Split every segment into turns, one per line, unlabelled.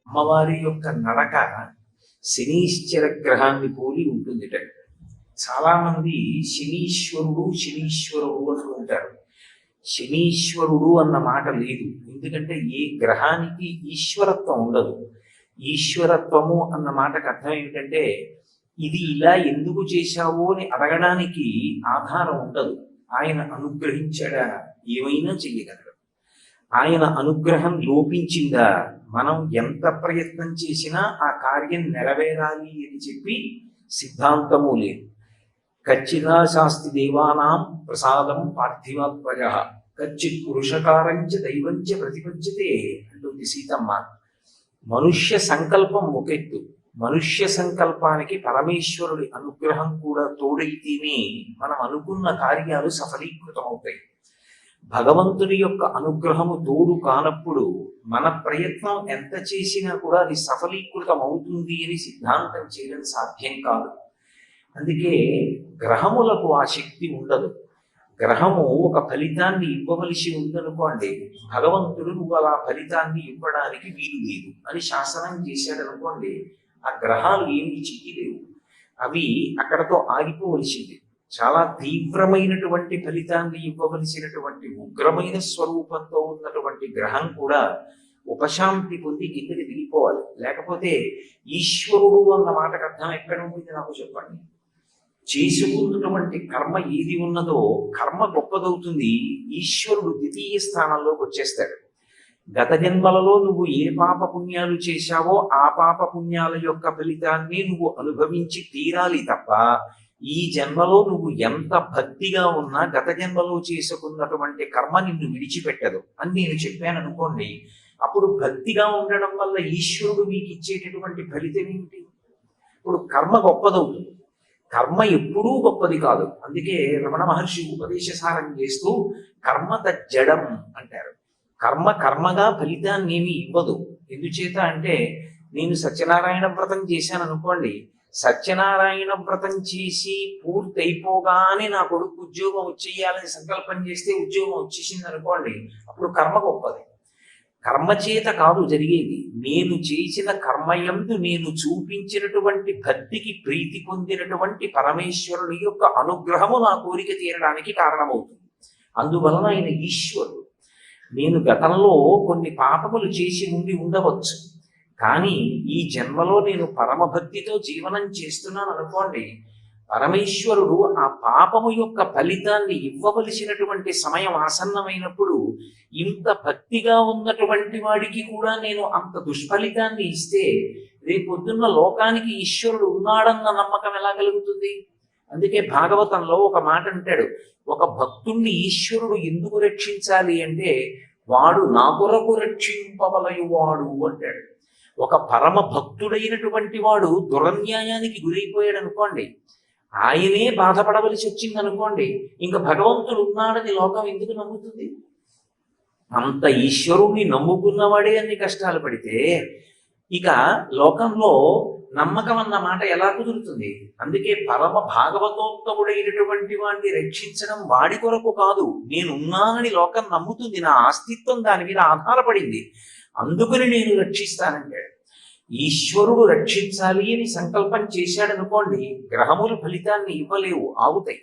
అమ్మవారి యొక్క నడక శనీశ్చర గ్రహాన్ని పోలి ఉంటుందిట. చాలా మంది శనీశ్వరుడు శనీశ్వరుడు అంటూ ఉంటారు. శనీశ్వరుడు అన్న మాట లేదు, ఎందుకంటే ఏ గ్రహానికి ఈశ్వరత్వం ఉండదు. ఈశ్వరత్వము అన్న మాటకు అర్థం ఏమిటంటే ఇది ఇలా ఎందుకు చేశావు అని అడగడానికి ఆధారం ఉండదు. ఆయన అనుగ్రహించాడా ఏమైనా చెయ్యగలడు. ఆయన అనుగ్రహం లోపించిందా మనం ఎంత ప్రయత్నం చేసినా ఆ కార్యం నెరవేరాలి అని చెప్పి సిద్ధాంతము లేదు. కచ్చిదా శాస్తి దేవానాం ప్రసాదం పార్థివాత్మజ కచ్చిత్ పురుషకారంచ దైవంచ ప్రతిపంచతే అంటుంది సీతమ్మ. మనుష్య సంకల్పం ఒకెత్తు, మనుష్య సంకల్పానికి పరమేశ్వరుడి అనుగ్రహం కూడా తోడైతేనే మనం అనుకున్న కార్యాలు సఫలీకృతం అవుతాయి. భగవంతుని యొక్క అనుగ్రహము తోడు కానప్పుడు మన ప్రయత్నం ఎంత చేసినా కూడా అది సఫలీకృతం అవుతుంది అని సిద్ధాంతం చేయడం సాధ్యం కాదు. అందుకే గ్రహములకు ఆ శక్తి ఉండదు. గ్రహము ఒక ఫలితాన్ని ఇవ్వవలసి ఉందనుకోండి, భగవంతుడు నువ్వు అలా ఫలితాన్ని ఇవ్వడానికి వీలు లేదు అని శాసనం చేశాడనుకోండి, ఆ గ్రహాలు ఏమి చెయ్యలేవు. అవి అక్కడతో ఆగిపోవలసింది. చాలా తీవ్రమైనటువంటి ఫలితాన్ని ఇవ్వవలసినటువంటి ఉగ్రమైన స్వరూపంతో ఉన్నటువంటి గ్రహం కూడా ఉపశాంతి పొంది కిందకి దిగిపోవాలి. లేకపోతే ఈశ్వరుడు అన్న మాటకు అర్థం ఎక్కడ ఉంటుంది నాకు చెప్పండి. చేసుకున్నటువంటి కర్మ ఏది ఉన్నదో కర్మ గొప్పదవుతుంది, ఈశ్వరుడు ద్వితీయ స్థానంలోకి వచ్చేస్తాడు. గత జన్మలలో నువ్వు ఏ పాప పుణ్యాలు చేశావో ఆ పాప పుణ్యాల యొక్క ఫలితాన్ని నువ్వు అనుభవించి తీరాలి తప్ప ఈ జన్మలో నువ్వు ఎంత భక్తిగా ఉన్నా గత జన్మలో చేసుకున్నటువంటి కర్మ నిన్ను విడిచిపెట్టదు అని నేను చెప్పాను అనుకోండి. అప్పుడు భక్తిగా ఉండడం వల్ల ఈశ్వరుడు మీకు ఇచ్చేటటువంటి ఫలితం ఏమిటి? ఇప్పుడు కర్మ గొప్పదవుతుంది. కర్మ ఎప్పుడూ గొప్పది కాదు. అందుకే రమణ మహర్షి ఉపదేశసారం చేస్తూ కర్మ తజ్జడం అంటారు. కర్మ కర్మగా ఫలితాన్ని ఏమి ఇవ్వదు. ఎందుచేత అంటే నేను సత్యనారాయణ వ్రతం చేశాను అనుకోండి, సత్యనారాయణ వ్రతం చేసి పూర్తయిపోగానే నా కొడుకు ఉద్యోగం వచ్చేయాలని సంకల్పం చేస్తే ఉద్యోగం వచ్చేసింది అనుకోండి, అప్పుడు కర్మ గొప్పది. కర్మ చేత కాదు జరిగేది, నేను చేసిన కర్మయందు నేను చూపించినటువంటి భక్తికి ప్రీతి పొందినటువంటి పరమేశ్వరుని యొక్క అనుగ్రహము నా కోరిక తీరడానికి కారణమవుతుంది. అందువలన ఆయన ఈశ్వరుడు. నేను గతంలో కొన్ని పాపములు చేసి ఉండి ఉండవచ్చు, కానీ ఈ జన్మలో నేను పరమభక్తితో జీవనం చేస్తున్నాను అనుకోండి, పరమేశ్వరుడు ఆ పాపము యొక్క ఫలితాన్ని ఇవ్వవలసినటువంటి సమయం ఆసన్నమైనప్పుడు ఇంత భక్తిగా ఉన్నటువంటి వాడికి కూడా నేను అంత దుష్ఫలితాన్ని ఇస్తే రేపొద్దున్న లోకానికి ఈశ్వరుడు ఉన్నాడన్న నమ్మకం ఎలా కలుగుతుంది? అందుకే భాగవతంలో ఒక మాట అంటాడు, ఒక భక్తుణ్ణి ఈశ్వరుడు ఎందుకు రక్షించాలి అంటే వాడు నా కొరకు రక్షింపవలయువాడు అంటాడు. ఒక పరమ భక్తుడైనటువంటి వాడు దురన్యాయానికి గురైపోయాడు అనుకోండి, ఆయనే బాధపడవలసి వచ్చింది అనుకోండి, ఇంకా భగవంతుడు ఉన్నాడని లోకం ఎందుకు నమ్ముతుంది? అంత ఈశ్వరుణ్ణి నమ్ముకున్నవాడే అన్ని కష్టాలు పడితే ఇక లోకంలో నమ్మకం అన్న మాట ఎలా కుదురుతుంది? అందుకే పరమ భాగవతోత్తముడైనటువంటి వాడిని రక్షించడం వాడి కొరకు కాదు, నేనున్నానని లోకం నమ్ముతుంది, నా అస్తిత్వం దాని మీద ఆధారపడింది, అందుకని నేను రక్షిస్తానంటాడు. ఈశ్వరుడు రక్షించాలి అని సంకల్పం చేశాడనుకోండి, గ్రహములు ఫలితాన్ని ఇవ్వలేవు, ఆగుతాయి.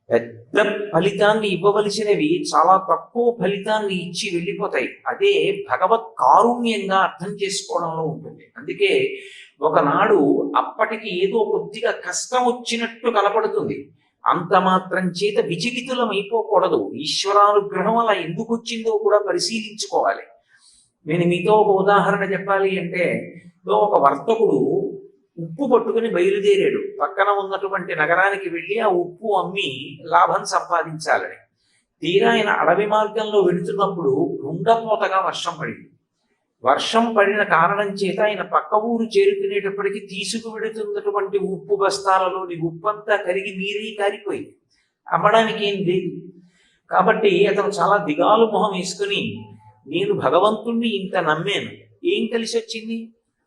పెద్ద ఫలితాన్ని ఇవ్వవలసినవి చాలా తక్కువ ఫలితాన్ని ఇచ్చి వెళ్ళిపోతాయి. అదే భగవత్ కారుణ్యంగా అర్థం చేసుకోవడంలో ఉంటుంది. అందుకే ఒకనాడు అప్పటికి ఏదో కొద్దిగా కష్టం వచ్చినట్టు కనపడుతుంది, అంత మాత్రం చేత విచలితులం అయిపోకూడదు. ఈశ్వరానుగ్రహం అలా ఎందుకు వచ్చిందో కూడా పరిశీలించుకోవాలి. నేను మీతో ఒక ఉదాహరణ చెప్పాలి అంటే, ఒక వర్తకుడు ఉప్పు పట్టుకుని బయలుదేరాడు. పక్కన ఉన్నటువంటి నగరానికి వెళ్ళి ఆ ఉప్పు అమ్మి లాభం సంపాదించాలని. తీరా ఆయన అడవి మార్గంలో వెళుతున్నప్పుడు రుండపోతగా వర్షం పడింది. వర్షం పడిన కారణం చేత ఆయన పక్క ఊరు చేరుకునేటప్పటికి తీసుకువెడుతున్నటువంటి ఉప్పు బస్తాలలోని ఉప్పు అంతా కరిగి నీరై కారిపోయింది. అమ్మడానికి ఏం లేదు. కాబట్టి అతను చాలా దిగాలు మొహం వేసుకుని, నేను భగవంతుణ్ణి ఇంత నమ్మాను, ఏం కలిసి వచ్చింది?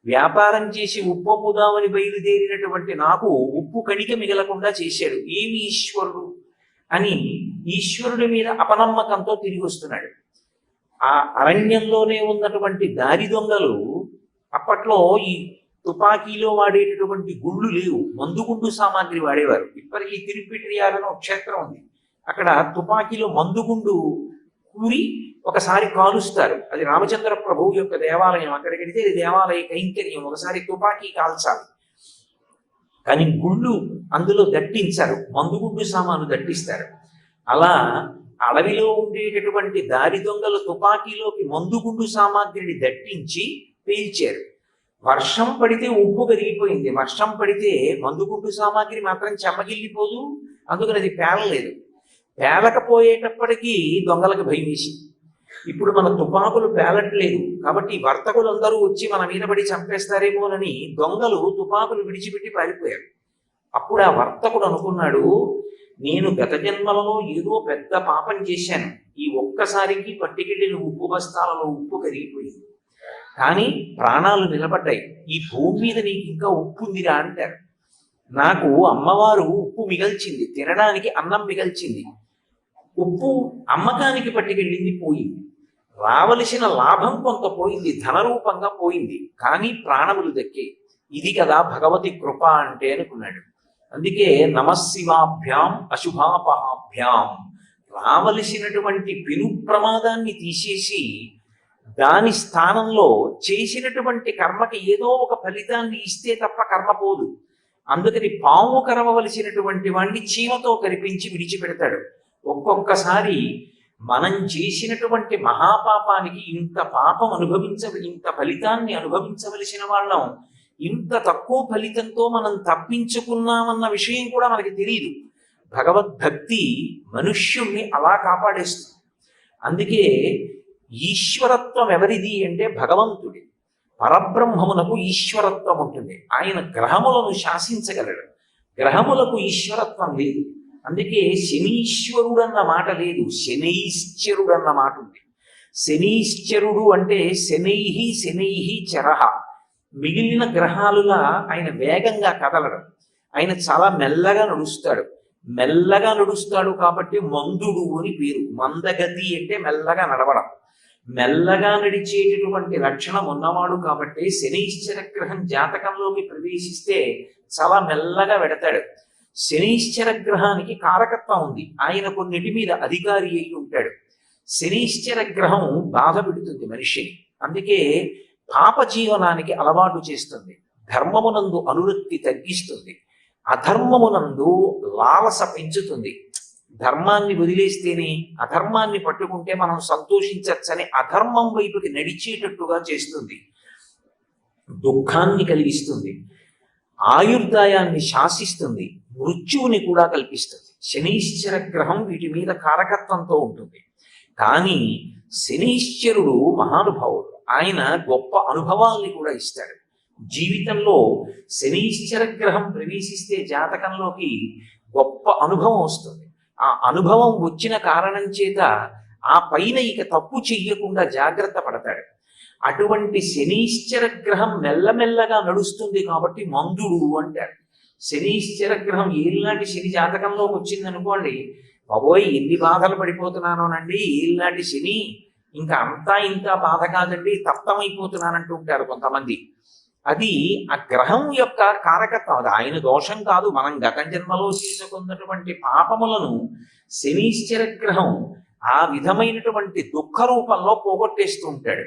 వ్యాపారం చేసి ఉప్పు అమ్ముదామని బయలుదేరినటువంటి నాకు ఉప్పు కణిక మిగలకుండా చేశాడు, ఏమి ఈశ్వరుడు అని ఈశ్వరుడి మీద అపనమ్మకంతో తిరిగి వస్తున్నాడు. ఆ అరణ్యంలోనే ఉన్నటువంటి దారి దొంగలు అప్పట్లో ఈ తుపాకీలో వాడేటటువంటి గుళ్ళు లేవు, మందుగుండు సామాగ్రి వాడేవారు. ఇప్పటికీ తిరుపిట్రియాలలో క్షేత్రం ఉంది, అక్కడ తుపాకీలో మందుగుండు కూరి ఒకసారి కాలుస్తారు. అది రామచంద్ర ప్రభువు యొక్క దేవాలయం, అక్కడికి వెళితే ఇది దేవాలయ కైంకర్యం, ఒకసారి తుపాకీ కాల్చాలి. కానీ గుళ్ళు అందులో దట్టించారు, మందుగుండు సామాను దట్టిస్తారు. అలా అడవిలో ఉండేటటువంటి దారి దొంగలు తుపాకీలోకి మందుగుండు సామాగ్రిని దట్టించి పేల్చారు. వర్షం పడితే ఉప్పు కరిగిపోయింది, వర్షం పడితే మందుగుండు సామాగ్రి మాత్రం చెమ్మగిల్లిపోదు, అందుకని అది పేలలేదు. పేలకపోయేటప్పటికీ దొంగలకు భయం వేసింది. ఇప్పుడు మన తుపాకులు పేలట్లేదు కాబట్టి వర్తకులందరూ వచ్చి మన మీద పడి చంపేస్తారేమోనని దొంగలు తుపాకులు విడిచిపెట్టి పారిపోయారు. అప్పుడు ఆ వర్తకుడు అనుకున్నాడు, నేను గత జన్మలలో ఏదో పెద్ద పాపం చేశాను, ఈ ఒక్కసారికి పట్టుకెళ్ళిన ఉప్పు బస్తాలలో ఉప్పు కరిగిపోయింది, కానీ ప్రాణాలు నిలబడ్డాయి, ఈ భూమి మీద నీకు ఇంకా ఉప్పు ఉందిరా అంటారు. నాకు అమ్మవారు ఉప్పు మిగల్చింది, తినడానికి అన్నం మిగల్చింది, ఉప్పు అమ్మకానికి పట్టుకెళ్ళింది పోయింది, రావలసిన లాభం కొంత పోయింది, ధనరూపంగా పోయింది, కానీ ప్రాణములు దక్కే. ఇది కదా భగవతి కృప అంటే అనుకున్నాడు. అందుకే నమశివాభ్యాం అశుభాపహాభ్యాం, రావలసినటువంటి పెను ప్రమాదాన్ని తీసేసి దాని స్థానంలో చేసినటువంటి కర్మకి ఏదో ఒక ఫలితాన్ని ఇస్తే తప్ప కర్మ పోదు. అందుకని పాము కరవలసినటువంటి వాడిని చీమతో కరిపించి విడిచిపెడతాడు. ఒక్కొక్కసారి మనం చేసినటువంటి మహాపాపానికి ఇంత పాపం ఇంత ఫలితాన్ని అనుభవించవలసిన వాళ్ళం ఇంత తక్కువ ఫలితంతో మనం తప్పించుకున్నామన్న విషయం కూడా మనకి తెలియదు. భగవద్భక్తి మనుష్యుణ్ణి అలా కాపాడేస్తుంది. అందుకే ఈశ్వరత్వం ఎవరిది అంటే భగవంతుడి. పరబ్రహ్మమునకు ఈశ్వరత్వం ఉంటుంది, ఆయన గ్రహములను శాసించగలడు, గ్రహములకు ఈశ్వరత్వం లేదు. అందుకే శనీశ్వరుడు అన్న మాట లేదు, శనైశ్చరుడు అన్న మాట ఉంది. శనీశ్చరుడు అంటే శనైహి శనైహి చరహ, మిగిలిన గ్రహాలుగా ఆయన వేగంగా కదలడం, ఆయన చాలా మెల్లగా నడుస్తాడు. మెల్లగా నడుస్తాడు కాబట్టి మందుడు అని పేరు. మందగతి అంటే మెల్లగా నడవడం, మెల్లగా నడిచేటటువంటి లక్షణం ఉన్నవాడు కాబట్టి శనైశ్చర గ్రహం జాతకంలోకి ప్రవేశిస్తే చాలా మెల్లగా వెడతాడు. శనైశ్చర గ్రహానికి కారకత్వం ఉంది, ఆయన కొన్నిటి మీద అధికారి అయి ఉంటాడు. శనైశ్చర గ్రహం బాధ పెడుతుంది మనిషిని, అందుకే పాప జీవనానికి అలవాటు చేస్తుంది, ధర్మమునందు అనురక్తి తగ్గిస్తుంది, అధర్మమునందు లాలస పెంచుతుంది. ధర్మాన్ని వదిలేస్తేనే అధర్మాన్ని పట్టుకుంటే మనం సంతోషించచ్చని అధర్మం వైపుకి నడిచేటట్టుగా చేస్తుంది, దుఃఖాన్ని కలిగిస్తుంది, ఆయుర్దాయాన్ని శాసిస్తుంది, మృత్యువుని కూడా కల్పిస్తుంది. శనీశ్చర గ్రహం వీటి మీద కారకత్వంతో ఉంటుంది. కానీ శనీశ్వరుడు మహానుభావుడు, ఆయన గొప్ప అనుభవాల్ని కూడా ఇస్తాడు. జీవితంలో శనీశ్చర గ్రహం ప్రవేశిస్తే జాతకంలోకి గొప్ప అనుభవం వస్తుంది. ఆ అనుభవం వచ్చిన కారణం చేత ఆ పైన ఇక తప్పు చెయ్యకుండా జాగ్రత్త పడతాడు. అటువంటి శనీశ్చర గ్రహం మెల్లమెల్లగా నడుస్తుంది కాబట్టి మందుడు అంటారు. శనీశ్చర గ్రహం ఏలినాటి శని జాతకంలోకి వచ్చింది అనుకోండి, బాబోయ్ ఎన్ని బాధలు పడిపోతున్నానోనండి, ఏలినాటి శని ఇంకా అంతా ఇంకా బాధ కాదండి, తప్తమైపోతున్నానంటూ ఉంటారు కొంతమంది. అది ఆ గ్రహం యొక్క కారకత్వం, అది ఆయన దోషం కాదు. మనం గత జన్మలో చేసుకున్నటువంటి పాపములను శనీశ్చర గ్రహం ఆ విధమైనటువంటి దుఃఖ రూపంలో పోగొట్టేస్తూ ఉంటాడు.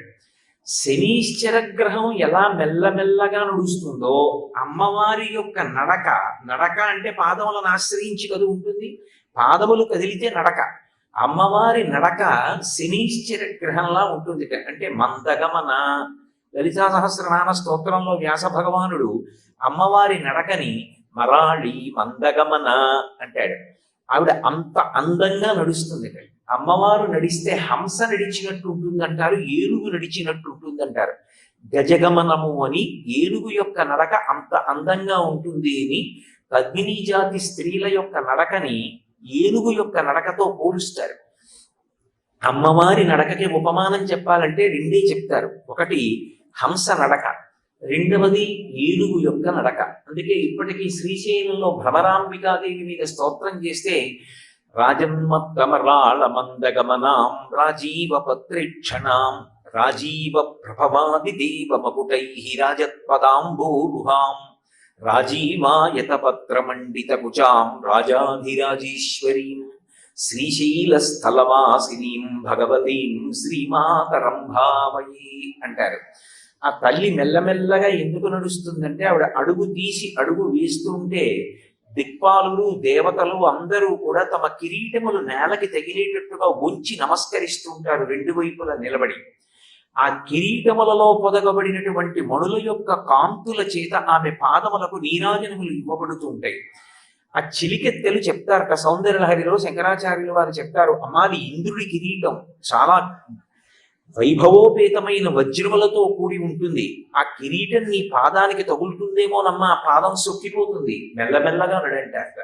శనీశ్చర గ్రహం ఎలా మెల్లమెల్లగా నడుస్తుందో అమ్మవారి యొక్క నడక, నడక అంటే పాదములను ఆశ్రయించి కదు ఉంటుంది, పాదములు కదిలితే నడక. అమ్మవారి నడక శనీశ్చర గ్రహంలా ఉంటుంది. అంటే మందగమన, లలితా సహస్రనామ స్తోత్రంలో వ్యాస భగవానుడు అమ్మవారి నడకని మరాళి మందగమన అంటాడు. ఆవిడ అంత అందంగా నడుస్తుంది. అమ్మవారు నడిస్తే హంస నడిచినట్టు ఉంటుందంటారు, ఏనుగు నడిచినట్టు ఉంటుందంటారు. గజగమనము అని ఏనుగు యొక్క నడక అంత అందంగా ఉంటుంది అని పద్మినీ జాతి స్త్రీల యొక్క నడకని ఏనుగు యొక్క నడకతో పోలుస్తారు. అమ్మవారి నడకకి ఉపమానం చెప్పాలంటే రెండే చెప్తారు, ఒకటి హంస నడక, రెండవది ఏనుగు యొక్క నడక. అందుకే ఇప్పటికీ శ్రీశైలంలో భ్రమరాంబికాదేవి మీద స్తోత్రం చేస్తే రాజన్మత్తమరాళ మందగమనాం రాజీవ పత్రిక్షణాం రాజీవ ప్రభవాది దేవమకుటై రాజత్పదాంబోరుహాం రాజీవాయతపత్రమండిత కుచాం రాజాధిరాజేశ్వరీం శ్రీశైలస్థలవాసినీం భగవతీం శ్రీమాతరం భావయే అంటారు. ఆ తల్లి మెల్లమెల్లగా ఎందుకు నడుస్తుందంటే ఆవిడ అడుగు తీసి అడుగు వేస్తుంటే దిక్పాలురు దేవతలు అందరూ కూడా తమ కిరీటములు నేలకి తగిలేటట్టుగా ఉంచి నమస్కరిస్తుంటారు రెండు వైపులా నిలబడి. ఆ కిరీటములలో పొదగబడినటువంటి మణుల యొక్క కాంతుల చేత ఆమె పాదములకు నీరాజనములు ఇవ్వబడుతూ ఉంటాయి. ఆ చిలికెత్తెలు చెప్తారట సౌందర్యలహరిలో శంకరాచార్యులు వారు చెప్తారు, అమ్మాది ఇంద్రుడి కిరీటం చాలా వైభవోపేతమైన వజ్రములతో కూడి ఉంటుంది. ఆ కిరీటం నీ పాదానికి తగులుతుందేమోనమ్మా, ఆ పాదం సొక్కిపోతుంది, మెల్లమెల్లగా నడంటారట.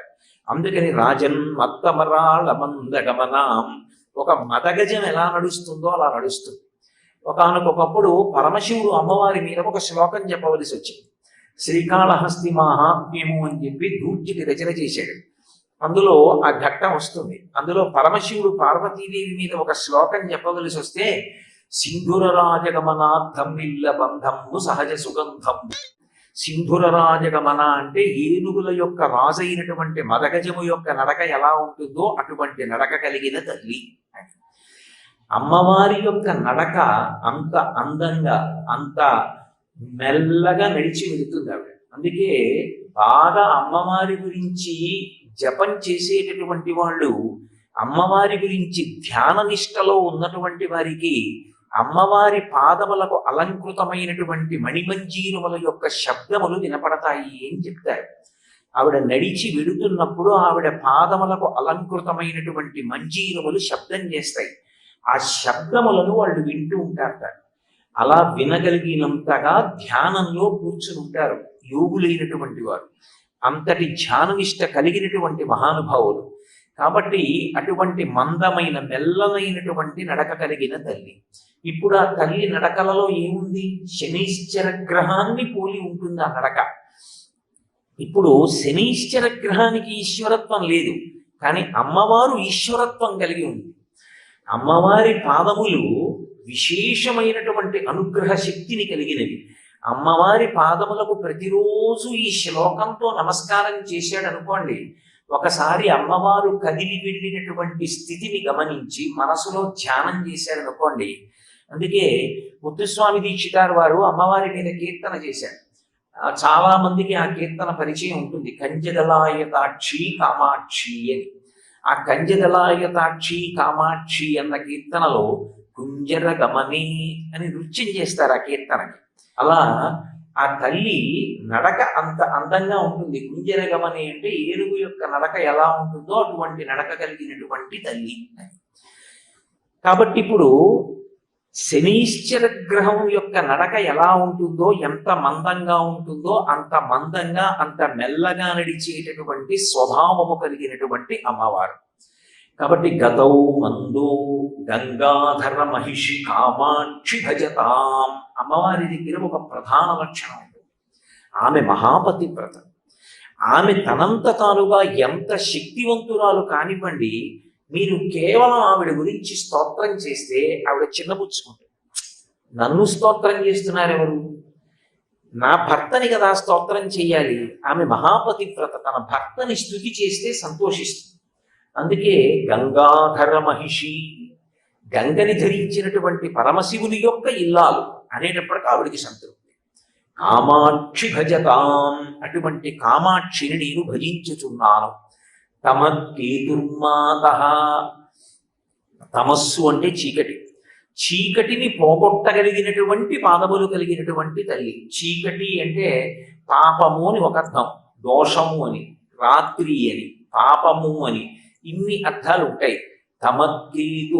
అందుకని రాజన్ మత్తమరాళ మందగమనాం, ఒక మదగజం ఎలా నడుస్తుందో అలా నడుస్తుంది. ఒకానొకప్పుడు పరమశివుడు అమ్మవారి మీద ఒక శ్లోకం చెప్పవలసి వచ్చింది. శ్రీకాళహస్తి మహాత్మ్యము అని చెప్పి దూర్జికి రచన చేశాడు. అందులో ఆ ఘట్టం వస్తుంది. అందులో పరమశివుడు పార్వతీదేవి మీద ఒక శ్లోకం చెప్పవలసి వస్తే, సింధుర రాజగమనార్థం ఇల్ల బంధము సహజ సుగంధం. సింధుర రాజగమన అంటే ఏనుగుల యొక్క రాజైనటువంటి మదగజము యొక్క నడక ఎలా ఉంటుందో అటువంటి నడక కలిగిన తల్లి అని. అమ్మవారి యొక్క నడక అంత అందంగా అంత మెల్లగా నడిచి వెళుతుంది ఆవిడ. అందుకే బాగా అమ్మవారి గురించి జపం చేసేటటువంటి వాళ్ళు, అమ్మవారి గురించి ధ్యాన నిష్టలో ఉన్నటువంటి వారికి అమ్మవారి పాదములకు అలంకృతమైనటువంటి మణిమంజీరముల యొక్క శబ్దములు వినపడతాయి అని చెప్తారు. ఆవిడ నడిచి వెడుతున్నప్పుడు ఆవిడ పాదములకు అలంకృతమైనటువంటి మంజీరములు శబ్దం చేస్తాయి. ఆ శబ్దములను వాళ్ళు వింటూ ఉంటారట. అలా వినగలిగినంతగా ధ్యానంలో కూర్చుని ఉంటారు యోగులైనటువంటి వారు, అంతటి ధ్యాననిష్ట కలిగినటువంటి మహానుభావులు. కాబట్టి అటువంటి మందమైన మెల్లనైనటువంటి నడక కలిగిన తల్లి. ఇప్పుడు ఆ తల్లి నడకలలో ఏముంది? శనైశ్చర గ్రహాన్ని పోలి ఉంటుంది ఆ నడక. ఇప్పుడు శనైశ్చర గ్రహానికి ఈశ్వరత్వం లేదు, కానీ అమ్మవారు ఈశ్వరత్వం కలిగి ఉంది. అమ్మవారి పాదములు విశేషమైనటువంటి అనుగ్రహ శక్తిని కలిగినవి. అమ్మవారి పాదములకు ప్రతిరోజు ఈ శ్లోకంతో నమస్కారం చేశాడు అనుకోండి, ఒకసారి అమ్మవారు కదిలి వెళ్ళినటువంటి స్థితిని గమనించి మనసులో ధ్యానం చేశాడు అనుకోండి. అందుకే ముత్తుస్వామి దీక్షితారు వారు అమ్మవారి మీద కీర్తన చేశారు. చాలా మందికి ఆ కీర్తన పరిచయం ఉంటుంది, కంజదలాయతాక్షి కామాక్షి అని. ఆ కంజదలాయతాక్షి కామాక్షి అన్న కీర్తనలో కుంజర గమని అని నృత్యం చేస్తారు ఆ కీర్తనకి. అలా ఆ తల్లి నడక అంత అందంగా ఉంటుంది. కుంజర గమని అంటే ఏనుగు యొక్క నడక ఎలా ఉంటుందో అటువంటి నడక కలిగినటువంటి తల్లి. కాబట్టి ఇప్పుడు శనీశ్చర గ్రహం యొక్క నడక ఎలా ఉంటుందో, ఎంత మందంగా ఉంటుందో అంత మందంగా అంత మెల్లగా నడిచేటటువంటి స్వభావము కలిగినటువంటి అమ్మవారు. కాబట్టి గతౌ మందో గంగాధర మహిషి కామాక్షి భజతాం. అమ్మవారి దగ్గర ఒక ప్రధాన లక్షణం ఉంటుంది, ఆమె మహాపతివ్రత. ఆమె తనంత తానుగా ఎంత శక్తివంతురాలు కానివ్వండి, మీరు కేవలం ఆవిడ గురించి స్తోత్రం చేస్తే ఆవిడ చిన్నపుచ్చుకుంటుంది. నన్ను స్తోత్రం చేస్తున్నారు ఎవరు? నా భర్తని కదా స్తోత్రం చేయాలి. ఆమె మహాపతివ్రత, తన భర్తని స్తుతి చేస్తే సంతోషిస్తుంది. అందుకే గంగాధర మహిషి, గంగని ధరించినటువంటి పరమశివుని యొక్క ఇల్లాలు అనేటప్పటికీ ఆవిడికి సంతృప్తి. కామాక్షి భజతాం, అటువంటి కామాక్షిని నేను భజించుచున్నాను. తమకేతుర్మాత, తమస్సు అంటే చీకటి, చీకటిని పోగొట్టగలిగినటువంటి పాదములు కలిగినటువంటి తల్లి. చీకటి అంటే పాపము అని ఒక అర్థం, దోషము అని, రాత్రి అని, పాపము అని, ఇన్ని అర్థాలు ఉంటాయి. తమకేతు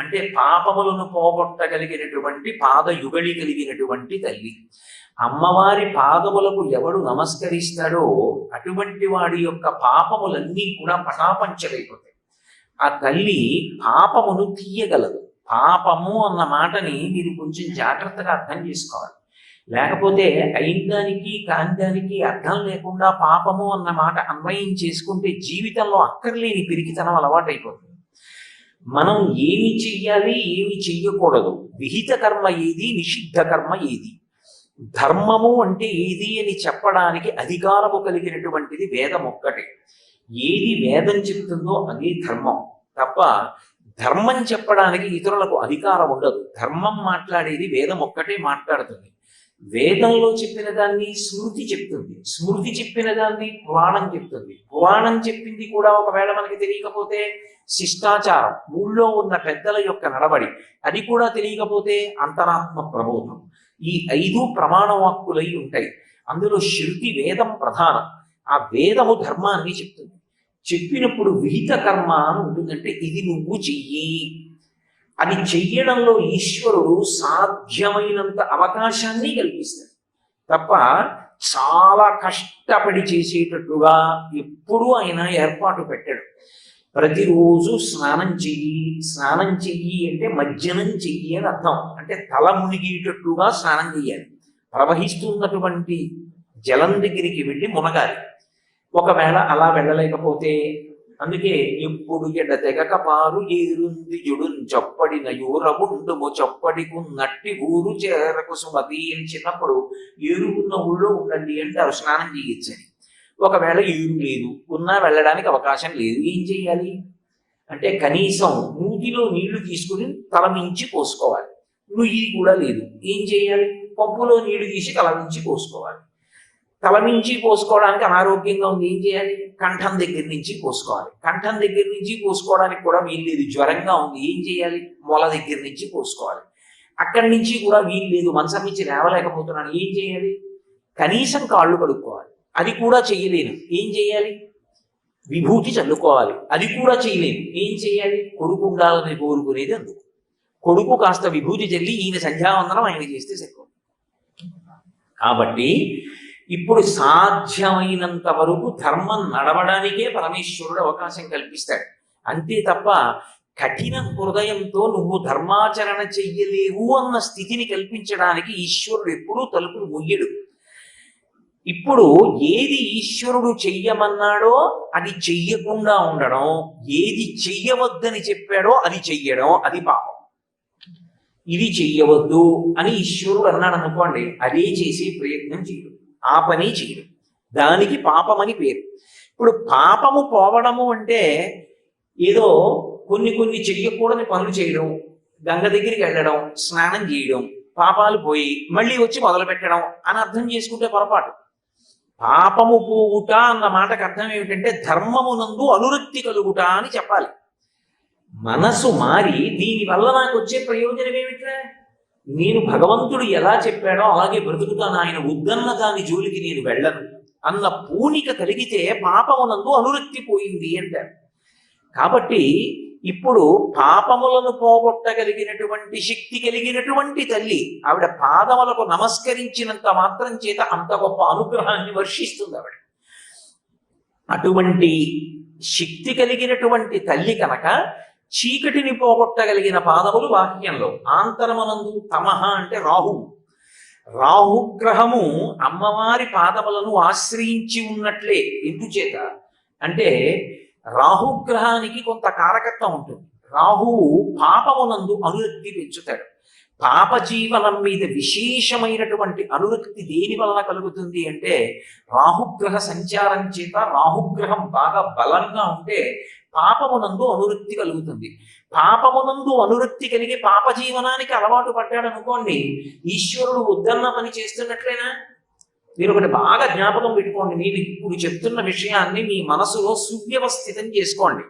అంటే పాపములను పోగొట్టగలిగినటువంటి పాదయుగళి కలిగినటువంటి తల్లి. అమ్మవారి పాదములకు ఎవడు నమస్కరిస్తాడో అటువంటి వాడి యొక్క పాపములన్నీ కూడా పటాపంచలైపోతాయి. ఆ తల్లి పాపమును తీయగలదు. పాపము అన్న మాటని మీరు కొంచెం జాగ్రత్తగా అర్థం చేసుకోవాలి. లేకపోతే అయిదానికి కాందానికి అర్థం లేకుండా పాపము అన్న మాట అన్వయం చేసుకుంటే జీవితంలో అక్కర్లేని పిరికితనం అలవాటైపోతుంది. మనం ఏమి చెయ్యాలి ఏమి చెయ్యకూడదు విహిత కర్మ ఏది, నిషిద్ధ కర్మ ఏది, ధర్మము అంటే ఏది అని చెప్పడానికి అధికారము కలిగినటువంటిది వేదం ఒక్కటే. ఏది వేదం చెప్తుందో అదే ధర్మం తప్ప ధర్మం చెప్పడానికి ఇతరులకు అధికారం ఉండదు. ధర్మం మాట్లాడేది వేదం ఒక్కటే మాట్లాడుతుంది. వేదంలో చెప్పిన దాన్ని స్మృతి చెప్తుంది, స్మృతి చెప్పిన దాన్ని పురాణం చెప్తుంది, పురాణం చెప్పింది కూడా ఒకవేళ మనకి తెలియకపోతే శిష్టాచారం, ఊళ్ళో ఉన్న పెద్దల యొక్క నడవడి, అది కూడా తెలియకపోతే అంతరాత్మ ప్రబోధం. ఈ 5 ప్రమాణ వాక్కులై ఉంటాయి. అందులో శృతి వేదం ప్రధానం. ఆ వేదము ధర్మాన్ని చెప్తుంది. చెప్పినప్పుడు విహిత కర్మ అని ఉంటుందంటే ఇది నువ్వు చెయ్యి. అది చెయ్యడంలో ఈశ్వరుడు సాధ్యమైనంత అవకాశాన్ని కల్పిస్తాడు తప్ప చాలా కష్టపడి చేసేటట్టుగా ఎప్పుడూ ఆయన ఏర్పాటు పెట్టాడు. ప్రతిరోజు స్నానం చెయ్యి, స్నానం చెయ్యి అంటే మజ్జనం చెయ్యి అని అర్థం. అంటే తల మునిగేటట్టుగా స్నానం చెయ్యాలి. ప్రవహిస్తున్నటువంటి జలం దగ్గరికి వెళ్ళి మునగాలి. ఒకవేళ అలా వెళ్ళలేకపోతే, అందుకే ఎప్పుడు ఎడ తెగక పారు ఏరుంది జుడున్ చప్పడిన యూరవుండుము చప్పడికు నట్టి ఊరు చేరకు సుమతి అని చిన్నప్పుడు ఏరుకున్న ఊళ్ళో ఉండండి అంటారు స్నానం చేయొచ్చని. ఒకవేళ ఏరు లేదు, ఉన్నా వెళ్ళడానికి అవకాశం లేదు, ఏం చేయాలి అంటే కనీసం నూతిలో నీళ్లు తీసుకుని తల మించి పోసుకోవాలి. నుయ్యి కూడా లేదు, ఏం చేయాలి? పప్పులో నీళ్లు తీసి తల మించి పోసుకోవాలి. తల నుంచి పోసుకోవడానికి అనారోగ్యంగా ఉంది, ఏం చేయాలి? కంఠం దగ్గర నుంచి పోసుకోవాలి. కంఠం దగ్గర నుంచి పోసుకోవడానికి కూడా వీలు లేదు, జ్వరంగా ఉంది, ఏం చేయాలి? మొల దగ్గర నుంచి పోసుకోవాలి. అక్కడి నుంచి కూడా వీలు లేదు, మంచం నుంచి లేవలేకపోతున్నాను, ఏం చేయాలి? కనీసం కాళ్ళు కడుక్కోవాలి, అది కూడా చెయ్యలేను, ఏం చేయాలి? విభూతి చల్లుకోవాలి, అది కూడా చేయలేను, ఏం చేయాలి? కొడుకు ఉండాలని కోరుకునేది అందుకు. కొడుకు కాస్త విభూతి చల్లి ఈయన సంధ్యావందనం ఆయన చేస్తే సరిపోతుంది. కాబట్టి ఇప్పుడు సాధ్యమైనంత వరకు ధర్మం నడవడానికే పరమేశ్వరుడు అవకాశం కల్పిస్తాడు. అంతే తప్ప కఠిన హృదయంతో నువ్వు ధర్మాచరణ చెయ్యలేవు అన్న స్థితిని కల్పించడానికి ఈశ్వరుడు ఎప్పుడూ తలుపులు ముయ్యడు. ఇప్పుడు ఏది ఈశ్వరుడు చెయ్యమన్నాడో అది చెయ్యకుండా ఉండడం, ఏది చెయ్యవద్దని చెప్పాడో అది చెయ్యడం, అది పాపం. ఇది చెయ్యవద్దు అని ఈశ్వరుడు అన్నాడు అనుకోండి, అదే చేసే ప్రయత్నం చేయడు, ఆ పని చేయడు, దానికి పాపమని పేరు. ఇప్పుడు పాపము పోవడము అంటే ఏదో కొన్ని చెయ్యకూడని పనులు చేయడం, గంగ దగ్గరికి వెళ్ళడం, స్నానం చేయడం, పాపాలు పోయి మళ్ళీ వచ్చి మొదలు పెట్టడం అని అర్థం చేసుకుంటే పొరపాటు. పాపము పోవుట అన్న మాటకు అర్థం ఏమిటంటే ధర్మమునందు అనురక్తి కలుగుట అని చెప్పాలి. మనసు మారి దీనివల్ల నాకు వచ్చే ప్రయోజనం ఏమిట్రా? నేను భగవంతుడు ఎలా చెప్పాడో అలాగే బ్రతుకుతాను, ఆయన వద్దన్న దాని జోలికి నేను వెళ్ళను అన్న పూనిక కలిగితే పాపమునందు అనురక్తి పోయింది అంటారు. కాబట్టి ఇప్పుడు పాపములను పోగొట్టగలిగినటువంటి శక్తి కలిగినటువంటి తల్లి ఆవిడ పాదములకు నమస్కరించినంత మాత్రం చేత అంత గొప్ప అనుగ్రహాన్ని వర్షిస్తుంది ఆవిడ. అటువంటి శక్తి కలిగినటువంటి తల్లి కనుక చీకటిని పోగొట్టగలిగిన పాదములు వాక్యంలో. ఆంతరమనందు తమహ అంటే రాహువు, రాహుగ్రహము అమ్మవారి పాదములను ఆశ్రయించి ఉన్నట్లే. ఎందుచేత అంటే రాహుగ్రహానికి కొంత కారకత్వం ఉంటుంది. రాహువు పాపమునందు అనురక్తి పెంచుతాడు. పాప జీవనం మీద విశేషమైనటువంటి అనురక్తి దేని వలన కలుగుతుంది అంటే రాహుగ్రహ సంచారం చేత. రాహుగ్రహం బాగా బలంగా ఉంటే పాపమునందు అనురక్తి కలుగుతుంది. పాపమునందు అనురక్తి కలిగి పాప జీవనానికి అలవాటు పడ్డాడు అనుకోండి, ఈశ్వరుడు వద్దన్న పని చేస్తున్నట్లేనా? మీరు ఒకటి బాగా జ్ఞాపకం పెట్టుకోండి, నేను ఇప్పుడు చెప్తున్న విషయాన్ని మీ మనసులో సువ్యవస్థితం చేసుకోండి.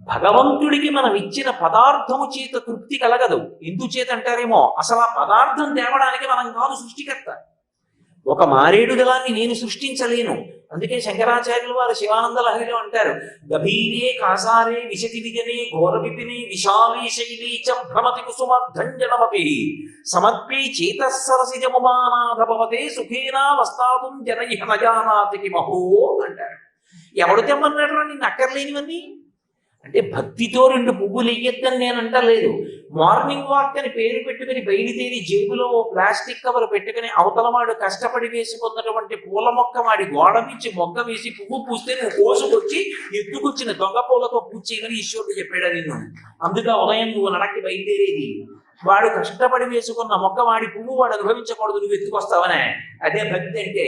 భగవంతుడికి మనం ఇచ్చిన పదార్థము చేత తృప్తి కలగదు. ఎందుచేత అంటారేమో, అసలు ఆ పదార్థం తేవడానికి మనం కాదు సృష్టికర్త. ఒక మారేడు దళాన్ని నేను సృష్టించలేను. అందుకే శంకరాచార్యులు వారు శివానంద లహరిలో అంటారు, గభీరే కాసారే విశతి విజనే ఘోర విపినే విశాలే శైలీ చ భ్రమతి కుసుమర్ధంజనమపి సమర్పే చేతస్సరసిజముమానాథ భవతే సుఖేనా వస్తాతుం జనైహ నజానాతికి మహో అంటారు. ఎవడు తెమ్మన్నాడు రా నిన్ను అక్కర్లేనివన్నీ? అంటే భక్తితో 2 పువ్వులు వెయ్యొద్దని నేను అంటలేదు. మార్నింగ్ వాక్ అని పేరు పెట్టుకుని బయలుదేరి జేబులో ప్లాస్టిక్ కవర్ పెట్టుకుని అవతల వాడు కష్టపడి వేసుకున్నటువంటి పూల మొక్క వాడి గోడ నుంచి మొగ్గ వేసి పువ్వు పూస్తే నువ్వు కోసుకొచ్చి ఎత్తుకొచ్చిన దొంగ పూలతో పూజ చేయమని ఈశ్వరుడు చెప్పాడా నిన్ను? అందుకే ఉదయం నువ్వు నడక్కి బయలుదేరేది. వాడు కష్టపడి వేసుకున్న మొక్క వాడి పువ్వు వాడు అనుభవించకూడదు, నువ్వు ఎత్తుకొస్తావనే. అదే భక్తి అంటే.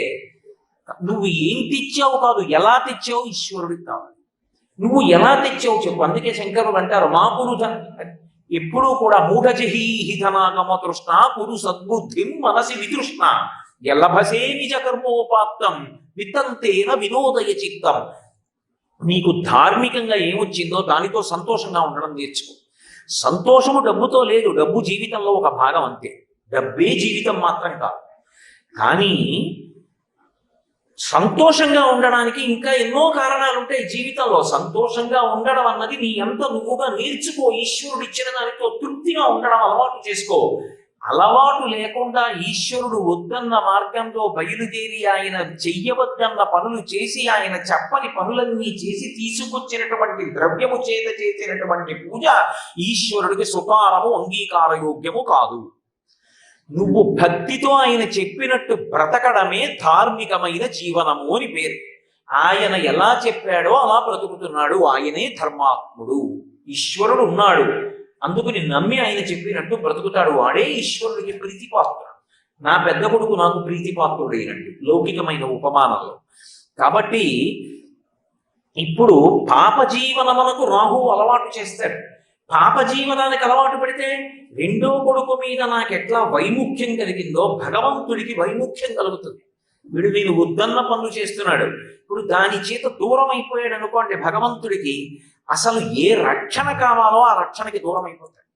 నువ్వు ఏం తెచ్చావు కాదు, ఎలా తెచ్చావు ఈశ్వరుడికి కావాలి. నువ్వు ఎలా తెచ్చావు చెప్పు. అందుకే శంకరులు అంటారు, మా కురు ఎప్పుడూ కూడా మూఢజహీహి ధనాగమ తృష్ణ కురు సద్బుద్ధిం మనసి వితృష్ణ ఎల్లభసే నిజ కర్మోపాత్తం వితంతేన వినోదయ చిత్తం. నీకు ధార్మికంగా ఏమొచ్చిందో దానితో సంతోషంగా ఉండడం నేర్చుకో. సంతోషము డబ్బుతో లేదు, డబ్బు జీవితంలో ఒక భాగం అంతే, డబ్బే జీవితం మాత్రం కాదు. కానీ సంతోషంగా ఉండడానికి ఇంకా ఎన్నో కారణాలు ఉంటాయి జీవితంలో. సంతోషంగా ఉండడం అన్నది నీ అంత నువ్వుగా నేర్చుకో. ఈశ్వరుడు ఇచ్చిన దానితో తృప్తిగా ఉండడం అలవాటు చేసుకో. అలవాటు లేకుండా ఈశ్వరుడు వద్దన్న మార్గంలో బయలుదేరి ఆయన చెయ్యవద్దన్న పనులు చేసి ఆయన చెప్పని పనులన్నీ చేసి తీసుకొచ్చినటువంటి ద్రవ్యము చేత చేసినటువంటి పూజ ఈశ్వరుడికి సుకారము అంగీకారయోగ్యము కాదు. నువ్వు భక్తితో ఆయన చెప్పినట్టు బ్రతకడమే ధార్మికమైన జీవనము అని పేరు. ఆయన ఎలా చెప్పాడో అలా బ్రతుకుతున్నాడు, ఆయనే ధర్మాత్ముడు. ఈశ్వరుడు ఉన్నాడు, అందుకుని నమ్మి ఆయన చెప్పినట్టు బ్రతుకుతాడు, వాడే ఈశ్వరుడికి ప్రీతిపాత్రుడు. నా పెద్ద కొడుకు నాకు ప్రీతిపాత్రుడైనట్టు లౌకికమైన ఉపమానంలో. కాబట్టి ఇప్పుడు పాప జీవనమునకు రాహువు అలవాటు చేస్తాడు. పాప జీవనానికి అలవాటు పడితే రెండో కొడుకు మీద నాకు ఎట్లా వైముఖ్యం కలిగిందో భగవంతుడికి వైముఖ్యం కలుగుతుంది. వీడు నేను వద్దన్న పనులు చేస్తున్నాడు, ఇప్పుడు దాని చేత దూరం అయిపోయాడు అనుకోండి భగవంతుడికి, అసలు ఏ రక్షణ కావాలో ఆ రక్షణకి దూరం అయిపోతాడు.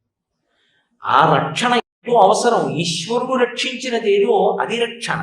ఆ రక్షణ ఎంతో అవసరం. ఈశ్వరుడు రక్షించినదేదో అది రక్షణ.